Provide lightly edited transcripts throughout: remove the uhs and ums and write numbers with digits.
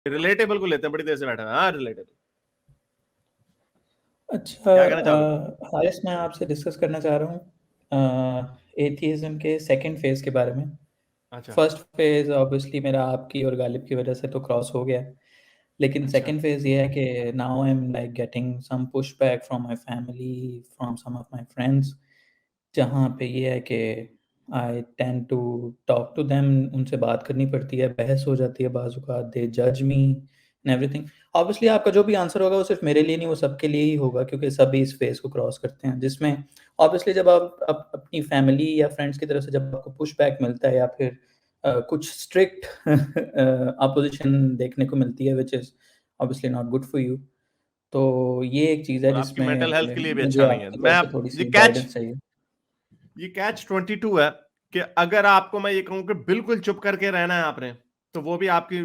Relatable को लेते हैं, बड़ी देर से बैठे हैं। हाँ रिलेटेबल, अच्छा, क्या कहना चाहोगे? हारिस, मैं आपसे डिस्कस करना चाह रहा हूँ एथियज्म के सेकंड फेज के बारे में। अच्छा फर्स्ट फेज ऑब्वियसली मेरा आपकी और गालिब की वजह से तो क्रॉस हो गया, लेकिन अच्छा सेकंड फेज ये है कि now I am like getting some push back from my family, from some of my friends, जहाँ पे ये है कि I tend to talk to them, उनसे बात करनी पड़ती है, बहस हो जाती है बाज़ औक़ात, दे जज मी एंड एवरीथिंग। ऑब्वियसली आपका जो भी आंसर होगा वो सिर्फ मेरे लिए नहीं, वो सबके लिए ही होगा, क्योंकि सभी इस फेज़ को क्रॉस करते हैं, जिसमें ऑब्वियसली जब आप अपनी फैमिली या फ्रेंड्स की तरफ से जब आपको पुश बैक मिलता है या फिर कुछ स्ट्रिक्ट अपोजिशन देखने को मिलती है, which is obviously not good for you. तो ये एक चीज़ है और आपकी मेंटल हेल्थ जिसमें के लिए भी मुझे अच्छा नहीं है। आपकी तरफ से ये थोड़ी-सी कैच गाइडेंस चाहिए। ये कैच 22 है कि अगर आपको मैं ये कहूं कि बिल्कुल चुप करके रहना है आपने, तो वो भी आपकी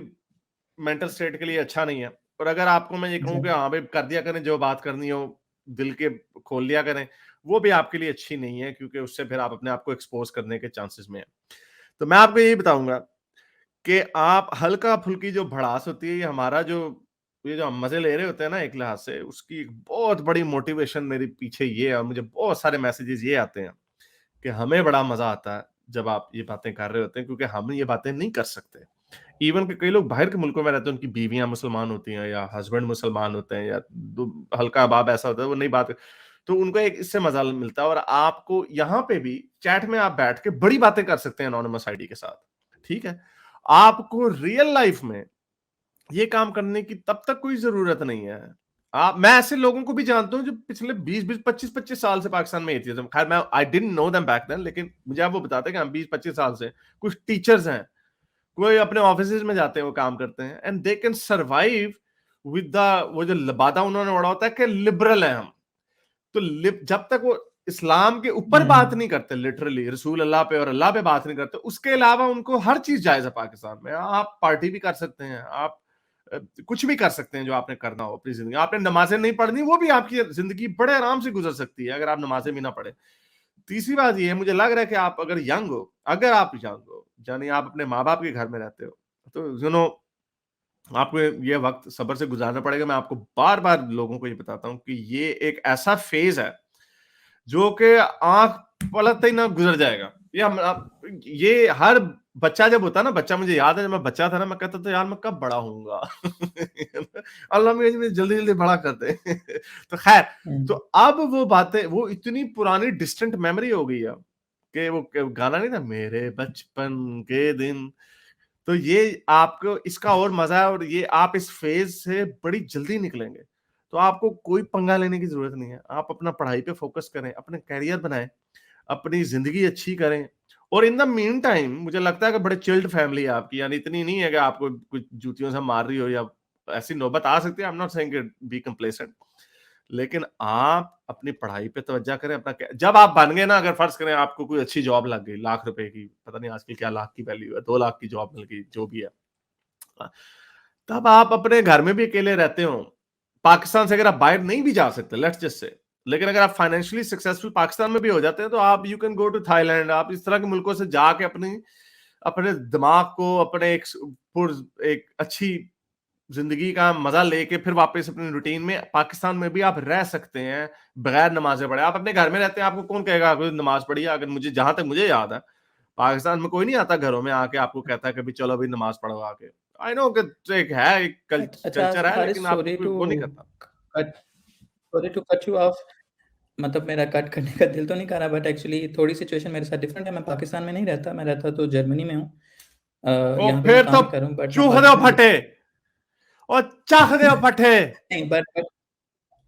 मेंटल स्टेट के लिए अच्छा नहीं है। और अगर आपको मैं ये कहूं जी। कि हाँ भाई कर दिया करें, जो बात करनी हो दिल के खोल लिया करें, वो भी आपके लिए अच्छी नहीं है, क्योंकि उससे फिर आप अपने आप को एक्सपोज करने के चांसेस में है। तो मैं आपको यही बताऊंगा कि आप हल्का फुल्की जो भड़ास होती है, ये हमारा जो ये जो हम मजे ले रहे होते हैं ना, एक लिहाज से उसकी एक बहुत बड़ी मोटिवेशन मेरे पीछे ये है, और मुझे बहुत सारे मैसेजेस ये आते हैं कि हमें बड़ा मजा आता है जब आप ये बातें कर रहे होते हैं, क्योंकि हम ये बातें नहीं कर सकते। इवन कि कई लोग बाहर के मुल्कों में रहते हैं, उनकी बीवियां मुसलमान होती हैं या हस्बैंड मुसलमान होते हैं, या हल्का बाब ऐसा होता है वो नहीं बात, तो उनको एक इससे मजा मिलता है। और आपको यहाँ पे भी चैट में आप बैठ के बड़ी बातें कर सकते हैं एनोनिमस आईडी के साथ, ठीक है। आपको रियल लाइफ में ये काम करने की तब तक कोई जरूरत नहीं है। आप मैं ऐसे लोगों को भी जानता हूं जो पिछले 20-20 25-25 साल से पाकिस्तान में एथियज्म, खैर मैं I didn't know them back then, लेकिन मुझे आप वो बताते हैं कि हम 20-25 साल से कुछ टीचर्स हैं, कोई अपने ऑफिस में जाते हैं, वो काम करते हैं, and they can survive with the, वो जो लबादा उन्होंने उड़ा होता है कि लिबरल है हम। तो जब तक वो इस्लाम के ऊपर बात हुँ। नहीं करते, लिटरली रसूल अल्लाह पे और अल्लाह पे बात नहीं करते, उसके अलावा उनको हर चीज जायज है पाकिस्तान में। आप पार्टी भी कर सकते हैं, आप कुछ भी कर सकते हैं जो आपने करना हो अपनी जिंदगी। आपने नमाजें नहीं पढ़नी, वो भी आपकी जिंदगी बड़े आराम से गुजर सकती है अगर आप नमाजें भी ना पढ़े। तीसरी बात ये है, मुझे लग रहा है कि आप अगर यंग हो, अगर आप यंग हो यानी आप अपने माँ बाप के घर में रहते हो, तो आपको ये वक्त सब्र से गुजारना पड़ेगा। मैं आपको बार बार लोगों को ये बताता हूँ कि ये एक ऐसा फेज है जो कि आंख पलटते ही ना गुजर जाएगा। ये हर बच्चा जब होता है ना, बच्चा, मुझे याद है जब मैं बच्चा था ना, मैं कहता था यार मैं कब बड़ा होऊंगा। अल्लाह मुझे जल्दी जल्दी बड़ा कर दे। तो खैर, तो हुँ। अब वो बातें, वो इतनी पुरानी डिस्टेंट मेमोरी हो गई है कि वो गाना नहीं था, मेरे बचपन के दिन। तो ये आपको इसका और मजा है, और ये आप इस फेज से बड़ी जल्दी निकलेंगे। तो आपको कोई पंगा लेने की जरूरत नहीं है। आप अपना पढ़ाई पे फोकस करें, अपने करियर बनाएं, अपनी जिंदगी अच्छी करें। और इन द मीन टाइम मुझे लगता है कि बड़े चिल्ड फैमिली है आपकी, यानी इतनी नहीं है कि आपको कुछ जूतियों से मार रही हो, या ऐसी नौबत आ सकती है। I am not saying be complacent, लेकिन आप अपनी पढ़ाई पे तवज्जो करें। जब आप बन गए ना, अगर फर्ज करें आपको कोई अच्छी जॉब लग गई, लाख रुपए की, पता नहीं आजकल क्या लाख की वैल्यू है, 2 लाख की जॉब मिल गई, जो भी है, तब आप अपने घर में भी अकेले रहते हो, पाकिस्तान से अगर आप बाहर नहीं भी जा सकते, लेट्स जस्ट से, लेकिन अगर आप फाइनेंशियली सक्सेसफुल पाकिस्तान में भी हो जाते हैं, तो आप you can go to Thailand. आप इस तरह के मुल्कों से जाके अपनी अपने दिमाग को, अपने एक अच्छी जिंदगी का मजा लेके फिर वापस अपनी रूटीन में, पाकिस्तान में भी आप रह सकते हैं बगैर नमाजें पढ़े। आप अपने घर में रहते हैं, आपको कौन कहेगा कोई नमाज पढ़िए? अगर मुझे, जहां तक मुझे याद है, पाकिस्तान में कोई नहीं आता घरों में आके आपको कहता है कि भी चलो अभी नमाज पढ़ो आके। आई नो कि एक है, एक अच्छा, कल्चर है, हारिस, लेकिन आपको कोई वो नहीं करता। Sorry to cut you off. मतलब मेरा कट करने का दिल तो नहीं कर रहा, बट एक्चुअली थोड़ी सिचुएशन मेरे साथ डिफरेंट है। मैं पाकिस्तान में नहीं रहता, मैं रहता तो जर्मनी में हूँ। ओ यहाँ पे मैं फिर तो काम कर रहा हूँ, बट मैं चूह दो पाकिस्तान में फटे और चाह दो फटे। नहीं,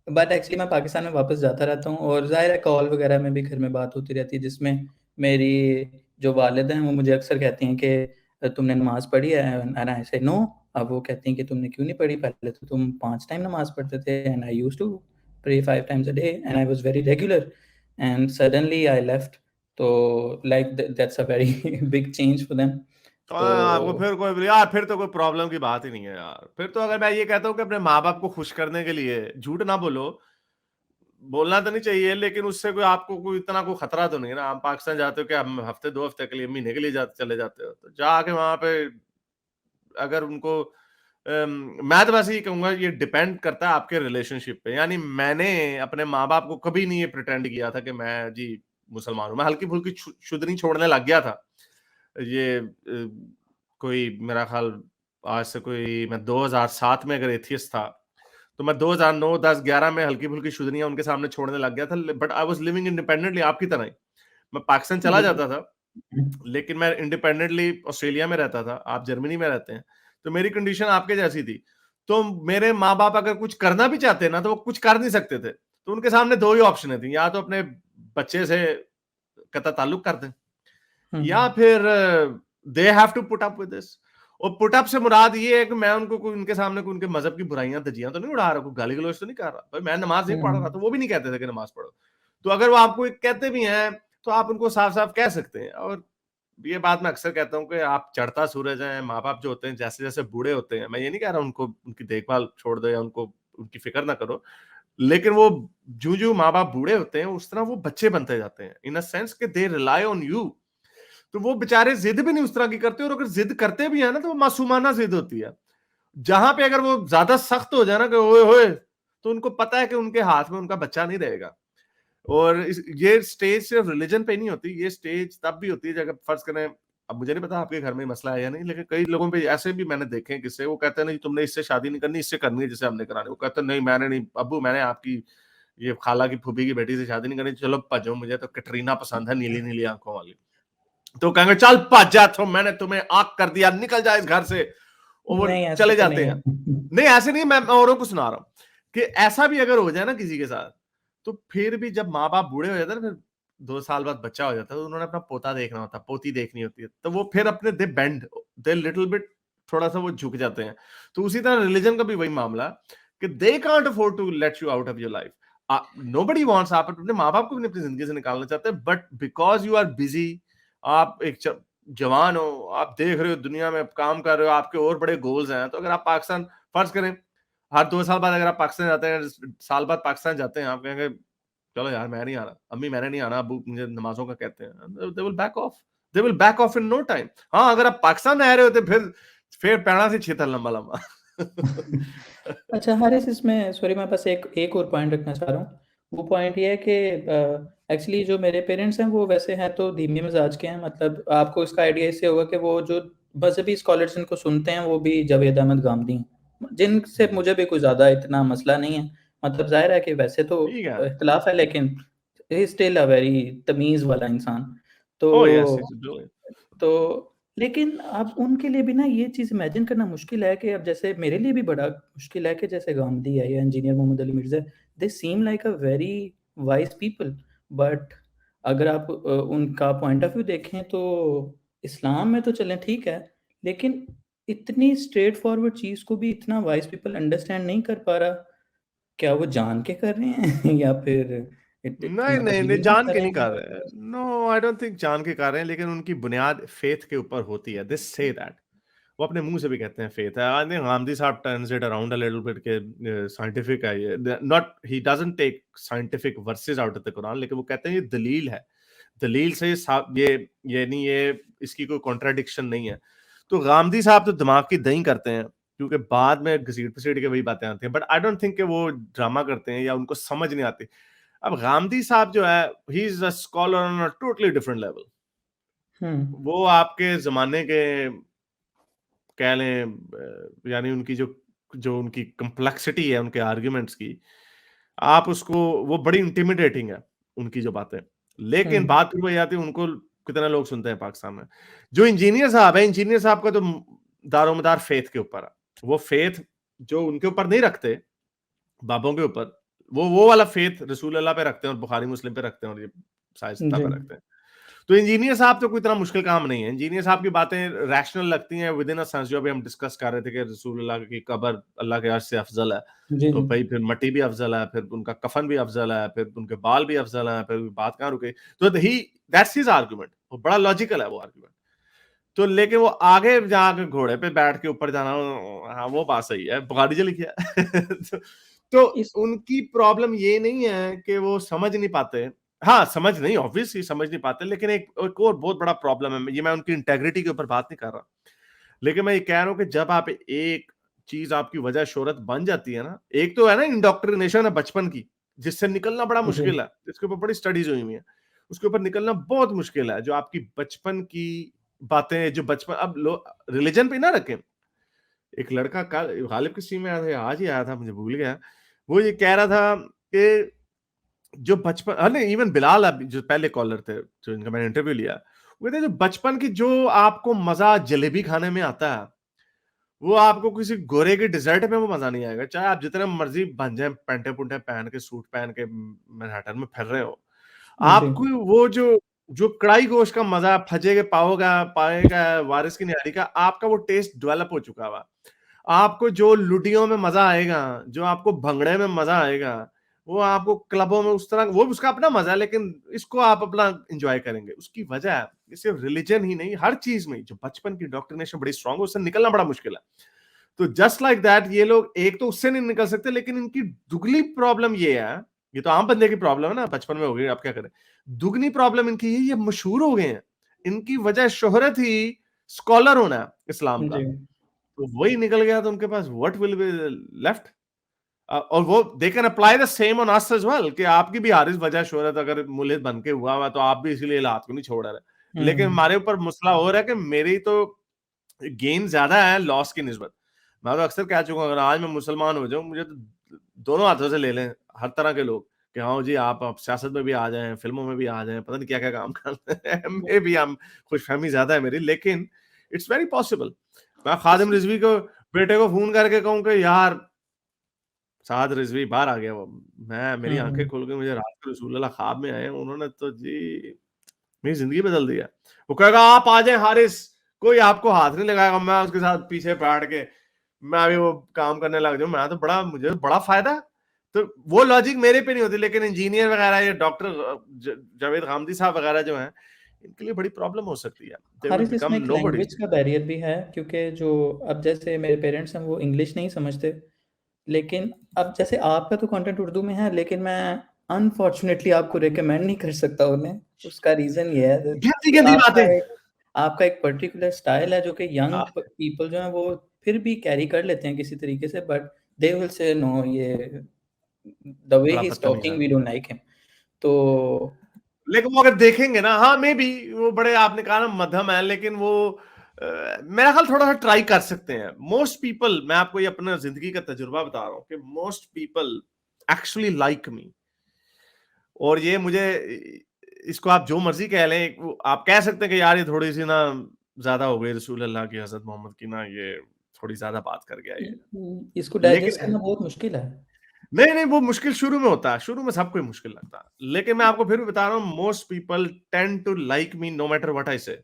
बट एक्चुअली मैं पाकिस्तान में वापस जाता रहता हूँ, और ज़ाहिर है कॉल वगैरह में भी घर में बात होती रहती है, जिसमें मेरी जो वालिद हैं वो मुझे अक्सर कहती हैं कि तुमने नमाज़ पढ़ी है? एंड आई से नो। अब वो कहती हैं कि तुमने क्यों नहीं पढ़ी? पहले तो तुम 5 टाइम नमाज़ पढ़ते थे, and I used to pray 5 times a day and I was very regular, and suddenly I left. तो like that's a very big change for them. आपको तो फिर कोई यार, फिर तो कोई प्रॉब्लम की बात ही नहीं है यार। फिर तो अगर मैं ये कहता हूँ कि अपने माँ बाप को खुश करने के लिए झूठ ना बोलो, बोलना तो नहीं चाहिए, लेकिन उससे कोई आपको कोई इतना कोई खतरा तो नहीं है ना। आप पाकिस्तान जाते हो क्या, हम हफ्ते 2 हफ्ते के लिए, महीने के लिए चले जाते हो, तो जाके वहां पे अगर उनको मैं तो वैसे ही कहूंगा ये डिपेंड करता है आपके रिलेशनशिप पे। यानी मैंने अपने माँ बाप को कभी नहीं ये प्रिटेंड किया था कि मैं जी मुसलमान हूं। मैं हल्की फुल्की शुदनी छोड़ने लग गया था। ये कोई मेरा ख्याल आज से कोई मैं 2007 में अगर एथियस्ट था, तो मैं 2009, 10, 11 में हल्की फुल्की शुदनियां उनके सामने छोड़ने लग गया था। But I was living independently आपकी तरह ही। मैं पाकिस्तान चला जी। जाता था, लेकिन मैं इंडिपेंडेंटली ऑस्ट्रेलिया में रहता था, आप जर्मनी में रहते हैं, तो मेरी कंडीशन आपके जैसी थी। तो मेरे माँ बाप अगर कुछ करना भी चाहते ना, तो वो कुछ कर नहीं सकते थे। तो उनके सामने दो ही ऑप्शन थी, या तो अपने बच्चे से कतई ताल्लुक कर दें, हुँ, या फिर they have to put up with this. और पुट अप से मुराद ये है कि मैं उनको कोई उनके सामने कोई उनके मजहब की बुराइयां धज्जियां तो नहीं उड़ा रहा, कोई गाली गलौज तो नहीं कर रहा। भाई मैं नमाज नहीं पढ़ रहा, हुँ, तो वो भी नहीं कहते थे कि नमाज पढ़ो। तो अगर वो आपको कहते भी हैं, तो आप उनको साफ साफ कह सकते हैं। और ये बात मैं अक्सर कहता हूँ कि आप चढ़ता सूरज हैं। माँ बाप जो होते हैं जैसे जैसे बूढ़े होते हैं, मैं ये नहीं कह रहा उनको उनकी देखभाल छोड़ दो या उनको उनकी फिक्र ना करो, लेकिन वो जो जो माँ बाप बूढ़े होते हैं उस तरह वो बच्चे बनते जाते हैं, इन अ सेंस कि दे रिलाई ऑन यू। तो वो बेचारे जिद भी नहीं उस तरह की करते, और अगर जिद करते भी है ना, तो वो मासूमाना जिद होती है। जहां पे अगर वो ज्यादा सख्त हो जाए ना कि ओए होए, तो उनको पता है कि उनके हाथ में उनका बच्चा नहीं रहेगा। और ये स्टेज सिर्फ रिलीजन पे नहीं होती, ये स्टेज तब भी होती है जब फर्ज करें, अब मुझे नहीं पता आपके घर में मसला है या नहीं, लेकिन कई लोगों पे ऐसे भी मैंने देखे हैं किस्से, वो कहते हैं नहीं तुमने इससे शादी नहीं करनी, इससे करनी है जिसे हमने करानी। वो कहते हैं नहीं मैंने नहीं अब्बू, मैंने आपकी ये खाला की फूफी की बेटी से शादी नहीं करनी, चलो भजो, मुझे तो कटरीना पसंद है, नीली नीली आंखों वाली। तो कहेंगे चल भज जा, तो मैंने तुम्हें आग कर दिया, निकल जा इस घर से। और वो नहीं ऐसा चले तो जाते नहीं हैं। है। नहीं ऐसे नहीं, मैं औरों को सुना रहा हूं कि ऐसा भी अगर हो जाए ना किसी के साथ, तो फिर भी जब माँ बाप बूढ़े हो जाते हैं ना, फिर 2 साल बाद बच्चा हो जाता है, तो उन्होंने अपना पोता देखना होता है, पोती देखनी होती है, तो वो फिर अपने दे बेंड, दे लिटिल बिट, थोड़ा सा वो झुक जाते हैं। तो उसी तरह रिलीजन का भी वही मामला कि they can't afford to let you out of your life. Nobody wants, आप अपने माँ बाप को भी अपनी जिंदगी से निकालना चाहते हैं, but because you are busy, आप एक जवान हो, आप देख रहे हो दुनिया में काम कर रहे हो, आपके और बड़े गोल्स हैं, तो अगर आप पाकिस्तान फर्ज करें, हर 2 साल बाद अगर आप पाकिस्तान जाते हैं, साल बाद पाकिस्तान जाते हैं, आप कहेंगे चलो यार मैं नहीं आ रहा, अम्मी मैंने नहीं आना, अबू मुझे नमाजों का कहते हैं, they will back off, they will back off in no time. हाँ अगर आप पाकिस्तान रह रहे होते, फिर पैणा से छीतर लंबा लंबा। अच्छा हारिस, इसमें सॉरी मैं बस एक एक और पॉइंट रखना चाह रहा हूँ। वो पॉइंट ये है कि एक्चुअली जो मेरे पेरेंट्स हैं वो वैसे हैं तो धीमी मिजाज के हैं। मतलब आपको इसका आइडिया इससे होगा कि वो जो मजहबी स्कॉलर्स इनको सुनते हैं वो भी जावेद अहमद गामदी हैं, जिनसे मुझे भी कोई ज़्यादा इतना मसला नहीं है। मतलब ज़ाहिर है कि वैसे तो ठीक है। इख्तिलाफ है, लेकिन he is still a very तमीज़ वाला इंसान। तो ओह यस इट्स ब्रिलियंट। तो लेकिन अब उनके लिए भी ना ये चीज़ इमेजिन करना मुश्किल है कि अब जैसे मेरे लिए भी बड़ा मुश्किल है कि जैसे गांधी है या engineer Mohammad Ali Mirza, they seem like a very wise people, but अगर आप उनका पॉइंट ऑफ व्यू देखें तो इस्लाम में तो चलें ठीक है, लेकिन इतनी स्ट्रेट फॉरवर्ड चीज़ को भी इतना वाइज़ पीपल अंडरस्टैंड नहीं कर पा रहा। क्या वो जान के कर रहे हैं या फिर नहीं मतलब नहीं नहीं, यूँ ही जान कर के रहे नहीं हैं? कर रहे हैं, नो आई डोंट थिंक जान के कर रहे हैं, लेकिन उनकी बुनियाद फेथ के ऊपर होती है, दिस से दैट। वो अपने मुंह से भी कहते हैं फेथ है। आई थिंक गांधी साहब turns it around a little bit के साइंटिफिक है ये, not he doesn't take scientific versus out of the Quran, लेकिन वो कहते हैं ये दलील है, दलील से ये नहीं, ये इसकी कोई कॉन्ट्राडिक्शन नहीं है। तो गांधी साहब तो दिमाग की दही करते हैं, क्योंकि बाद में घसीट पसीट के वही बातें आती हैं, बट आई डोंट थिंक कि वो ड्रामा करते हैं या उनको समझ नहीं आती। अब गांधी साहब जो है, he is a scholar on a totally different level. हुँ, वो आपके जमाने के कह लें, यानी उनकी जो जो उनकी कम्प्लेक्सिटी है उनके आर्ग्यूमेंट्स की, आप उसको, वो बड़ी इंटिमिडेटिंग है उनकी जो बातें। हुँ, लेकिन बात फिर वही आती है, उनको कितने लोग सुनते हैं पाकिस्तान में। जो इंजीनियर साहब है, इंजीनियर साहब का तो दारोमदार फेथ के ऊपर है। वो फेथ जो उनके ऊपर नहीं रखते, बाबों के ऊपर, वो वाला फेथ रसूल अल्लाह पे रखते हैं और बुखारी मुस्लिम पे रखते हैं, और ये साहिस्ता जी, पे रखते हैं। तो इंजीनियर साहब तो कोई इतना मुश्किल काम नहीं है। इंजीनियर साहब की बातें रैशनल लगती हैं विद इन अ सेंस, जो अभी हम डिस्कस कर रहे थे कि रसूल अल्लाह की कब्र अल्लाह के अर्श से अफजल है, जी, तो जी। भाई फिर मट्टी भी अफजल है, फिर उनका कफन भी अफजल है, फिर उनके बाल भी अफजल है, फिर बात कहाँ रुके। तो ही दैट्स हिज आर्गुमेंट, वो बड़ा लॉजिकल है वो आर्गुमेंट। तो लेकिन वो आगे जाके घोड़े पे बैठ के ऊपर जाना, हाँ वो बात सही है, बुखारी जो लिखी है। तो इस उनकी प्रॉब्लम ये नहीं है कि वो समझ नहीं पाते। हाँ समझ नहीं, ऑब्वियसली समझ नहीं पाते, लेकिन एक और बहुत बड़ा प्रॉब्लम है, ये मैं उनकी इंटेग्रिटी के ऊपर बात नहीं कर रहा, लेकिन मैं ये कह रहा हूं कि जब आप एक चीज आपकी वजह शोहरत बन जाती है ना, एक तो है ना इंडोक्ट्रिनेशन है बचपन की, जिससे निकलना बड़ा जी, मुश्किल है, इसके ऊपर बड़ी स्टडीज हुई हुई है, उसके ऊपर निकलना बहुत मुश्किल है। जो आपकी बचपन की बातें, जो बचपन, अब लोग रिलीजन पे ना रखें। एक लड़का कल गालिब किसी में आया था, आज ही आया था, मुझे भूल गया, वो ये कह रहा था कि जो बचपन, अरे इवन बिलाल अब जो पहले कॉलर थे जो इनका मैंने इंटरव्यू लिया, वो कहते हैं जो बचपन की जो आपको मजा जलेबी खाने में आता है, वो आपको किसी गोरे के डिजर्ट में वो मजा नहीं आएगा, चाहे आप जितने मर्जी बन जाए, पैंटे पुंटे पहन के, सूट पहन के मैनहट्टन में फिर रहे हो, जी, आपको वो जो जो कढ़ाई गोश्त का मजा फजे के पाओगा पाएगा, वारिस की निहारी का, आपका वो टेस्ट डेवलप हो चुका हुआ। आपको जो लुटियों में मजा आएगा, जो आपको भंगड़े में मजा आएगा, वो आपको क्लबों में उस तरह, वो उसका अपना मजा है, लेकिन इसको आप अपना एंजॉय करेंगे। उसकी वजह है, ये सिर्फ रिलीजन ही नहीं, हर चीज में जो बचपन की डॉक्ट्रिनेशन बड़ी स्ट्रांग है, उससे निकलना बड़ा मुश्किल है। तो जस्ट लाइक दैट ये लोग एक तो उससे नहीं निकल सकते, लेकिन इनकी दुगली प्रॉब्लम ये है, ये तो आम बंदे की प्रॉब्लम है ना, बचपन में हो गई, आप क्या करें। दुगनी प्रॉब्लम इनकी ये मशहूर हो गए हैं, इनकी वजह शोहरत ही स्कॉलर होना है इस्लाम का, जी। तो वही निकल गया तो उनके पास व्हाट विल बी लेफ्ट। और वो they can apply the same on us as well, कि आपकी भी हारिस वजह शोहरत अगर मुल्क बन के हुआ हुआ, तो आप भी इसीलिए हाथ को नहीं छोड़ रहे। लेकिन हुँ, हमारे ऊपर मसला हो रहा है कि मेरी तो गेन ज्यादा है लॉस की निस्बत। मैं तो अक्सर कह चुका हूं, अगर आज मैं मुसलमान हो जाऊं, मुझे तो दोनों हाथों से ले लें हर तरह के लोग, कि हाँ जी आप सियासत में भी आ जाएं, फिल्मों में भी आ जाएं, पता नहीं क्या क्या काम करते हैं। मे भी हम खुशफहमी ज्यादा है मेरी, लेकिन इट्स वेरी पॉसिबल। मैं खादिम इस रिजवी को बेटे को फोन करके कहूँ कि यार साद रिजवी बाहर आ गया वो, मैं मेरी आंखें हुँ, खुल गई, मुझे रात को रसूलुल्लाह ख्वाब में आए, उन्होंने तो जी मेरी जिंदगी बदल दी है। वो कहेगा आप आ जाए हारिस, कोई आपको हाथ नहीं लगाएगा, मैं उसके साथ पीछे बैठ के मैं अभी वो काम करने लग जाऊं, मैं तो बड़ा, मुझे तो बड़ा फायदा है। तो वो लॉजिक मेरे पे नहीं होती, लेकिन इंजीनियर वगैरह, ये डॉक्टर जावेद गामदी साहब वगैरह जो हैं, इनके लिए बड़ी प्रॉब्लम हो सकती है, दे विल हारिस बिकम इसमें एक नोबडी। लैंग्वेज का बैरियर भी है क्योंकि जो अब जैसे मेरे पेरेंट्स हैं वो इंग्लिश नहीं समझते, लेकिन अब जैसे आपका तो कंटेंट उर्दू में है लेकिन मैं अनफॉर्चुनेटली आपको रिकमेंड नहीं कर सकता उन्हें। उसका रीज़न ये है गंदी कि गंदी बातें। आपका एक पर्टिकुलर स्टाइल है जो कि यंग हाँ, पीपल जो हैं वो फिर भी कैरी कर लेते हैं किसी तरीके से, but they will say no ये द वे बड़ा ही इज़ बदतमीज टॉकिंग है। We don't like him. तो लेकिन वो अगर देखेंगे ना, हाँ मे बी वो बड़े, आपने कहा ना मध्यम है, लेकिन वो मेरा ख्याल थोड़ा सा ट्राई कर सकते हैं। मोस्ट पीपल, मैं आपको ये अपना जिंदगी का तजुर्बा बता रहा हूँ कि most people actually like me. और ये मुझे, इसको आप जो मर्जी कह लें, आप कह सकते हैं कि यार ये थोड़ी सी ना ज्यादा हो गई रसूल अल्लाह की, हजरत मोहम्मद की ना, ये थोड़ी ज्यादा बात कर गया ये। इसको लेकिन डाइजेस्ट करना बहुत मुश्किल है। नहीं नहीं, वो मुश्किल शुरू में होता है, शुरू में सबको ही मुश्किल लगता है, लेकिन मैं आपको फिर भी बता रहा हूँ, most people tend to like me no matter what I say.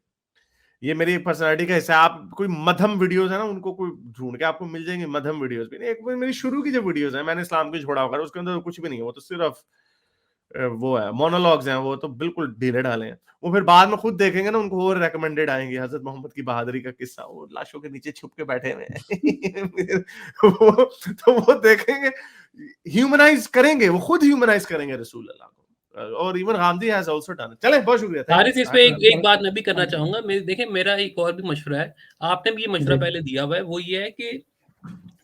ये मेरी पर्सनालिटी का हिस्सा है। आप कोई मध्यम वीडियोस है ना, उनको कोई ढूंढ के आपको मिल जाएंगे, मध्यम वीडियोस भी नहीं। एक मेरी शुरू की जो वीडियोस है, मैंने इस्लाम की छोड़ा होगा, उसके अंदर तो कुछ भी नहीं है, वो तो सिर्फ वो है, मोनोलॉग्स हैं, वो तो बिल्कुल ढीले ढाले हैं। वो फिर बाद में खुद देखेंगे ना, उनको और रेकमेंडेड आएंगे, हजरत मोहम्मद की बहादुरी का किस्सा, वो लाशों के नीचे छुप के बैठे हुए हैं। वो तो वो देखेंगे, ह्यूमनाइज करेंगे, वो खुद ह्यूमनाइज करेंगे रसूल अल्लाह को। और even Gandhi has also done. चले, बहुत शुक्रिया, थैंक यू, हारिस, इस आई पे हैव एक टू। एक बात मैं भी हाँ करना जी। चाहूँगा। देखिए मेरा एक और भी मशवरा है, आपने भी ये मशवरा जी, पहले दिया हुआ है, वो ये है कि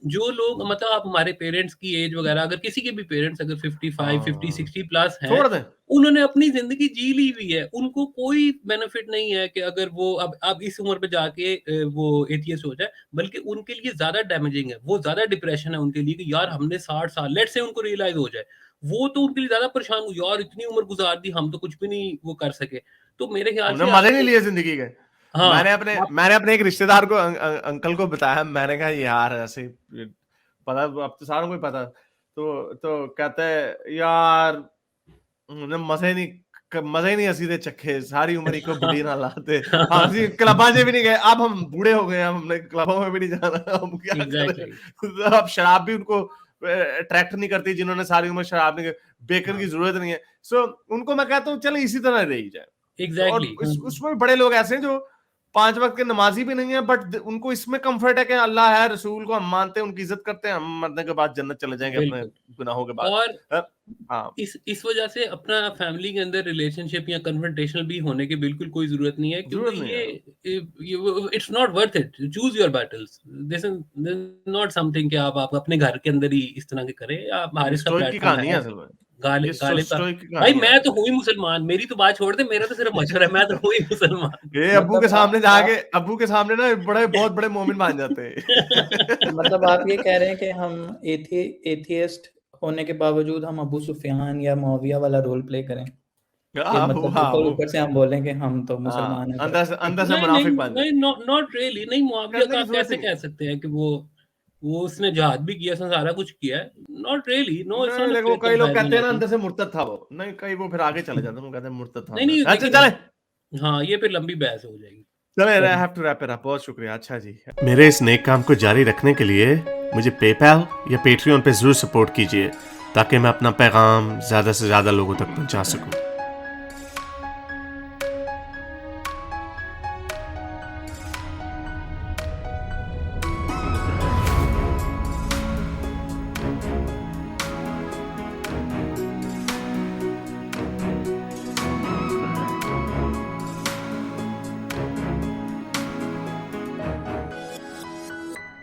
जो लोग मतलब आप हमारे पेरेंट्स की एज वगैरह, अगर किसी के भी पेरेंट्स अगर 55, 50, हाँ, 60 प्लस हैं, छोड़ दें। उन्होंने अपनी ज़िंदगी जी ली हुई है। उनको कोई बेनिफिट नहीं है कि अगर वो अब इस उम्र पे जाके वो एथियस्ट हो जाए, बल्कि उनके लिए ज़्यादा डैमेजिंग है। वो ज़्यादा डिप्रेशन है उनके लिए कि यार हमने 60 साल, लेट्स से उनको रियलाइज़ हो जाए, वो तो उनके लिए ज़्यादा परेशान हो, यार इतनी उम्र गुज़ार दी, हम तो कुछ भी नहीं वो कर सके। तो मेरे ख्याल हमने से मजे नहीं आपको लिए जिंदगी के। हाँ, आप मैंने अपने एक रिश्तेदार को, अंकल को बताया, मैंने कहा यार ऐसे पता, अब तो सारों को ही पता। तो कहते हैं यार हमने मजे ही नहीं हंसी दे चखे, सारी उम्र ही को बुढ़ी ना लाते। हाँ जी, क्लबा जे भी नहीं गए, अब हम बूढ़े हो गए, अब हमने क्लबों में भी नहीं जाना, हम क्या करें। एग्ज़ैक्टली। तो अब शराब भी उनको अट्रैक्ट नहीं करती, जिन्होंने सारी उम्र शराब नहीं, बेकर की हाँ, जरूरत नहीं है। सो उनको मैं कहता हूँ चलो इसी तरह रही जाए। और एग्ज़ैक्टली। उसमें बड़े लोग ऐसे हैं जो 5 वक्त के नमाजी भी नहीं है, बट उनको इसमें कंफर्ट है कि अल्लाह है, रसूल को हम मानते हैं, उनकी इज्जत करते हैं, हम मरने के बाद जन्नत चले जाएंगे अपने बिल्कुल। गुनाहों के बाद। और हाँ इस वजह से अपना फैमिली के अंदर रिलेशनशिप या कन्फ्रंटेशनल भी होने की बिल्कुल कोई ज़रूरत नहीं है, जरूरत क्योंकि नहीं है। ये it's not worth it. Choose your battles. This is not something कि आप अपने घर के अंदर ही इस तरह के करें। आप ये हारिस का स्टोइक की प्लेटफ़ॉर्म कहानी है है, असल में, ये गालिब का। स्टोइक की भाई कहानी मैं है। तो हूँ ही मुसलमान, मेरी तो बात छोड़ दे, मेरा तो सिर्फ मशवरा है, मैं तो हूँ ही मुसलमान। ये अब्बू के मतलब सामने आप जाके, अब्बू के सामने ना बहुत बड़े मोमिन मान जाते हैं। मतलब आप ये कह रहे हैं कि हम एथियस्ट होने के बावजूद हम अबू सुफियान या मुआविया वाला रोल प्ले करें, कि मतलब ऊपर से हम बोलें कि हम तो मुसलमान हैं, अंदर से नहीं, नहीं, मुनाफिक बन जाए। नहीं, नॉट रियली। नहीं, मुआविया करने को की आप जरूरत कैसे ही नहीं कह है। सकते हैं कि वो उसने जिहाद भी किया, उसने सारा कुछ किया है। नॉट रियली, नो, इट्स नहीं नॉट अ देखो, फेयर कई लोग कंपैरिजन कहते हैं आई ना थिंक। अंदर से मुर्तद था वो, नहीं कई वो फिर आगे चले जाते हैं, वो कहते हैं मुर्तद था नहीं, नहीं, अंदर। अच्छा लेकिन चले हाँ, ये फिर लंबी बहस हो जाएगी। चले, I have to wrap it up. बहुत शुक्रिया। अच्छा जी, मेरे इस नेक काम को जारी रखने के लिए मुझे पेपैल या पेट्रियन पे जरूर सपोर्ट कीजिए, ताकि मैं अपना पैगाम ज्यादा से ज्यादा लोगों तक पहुंचा सकूं।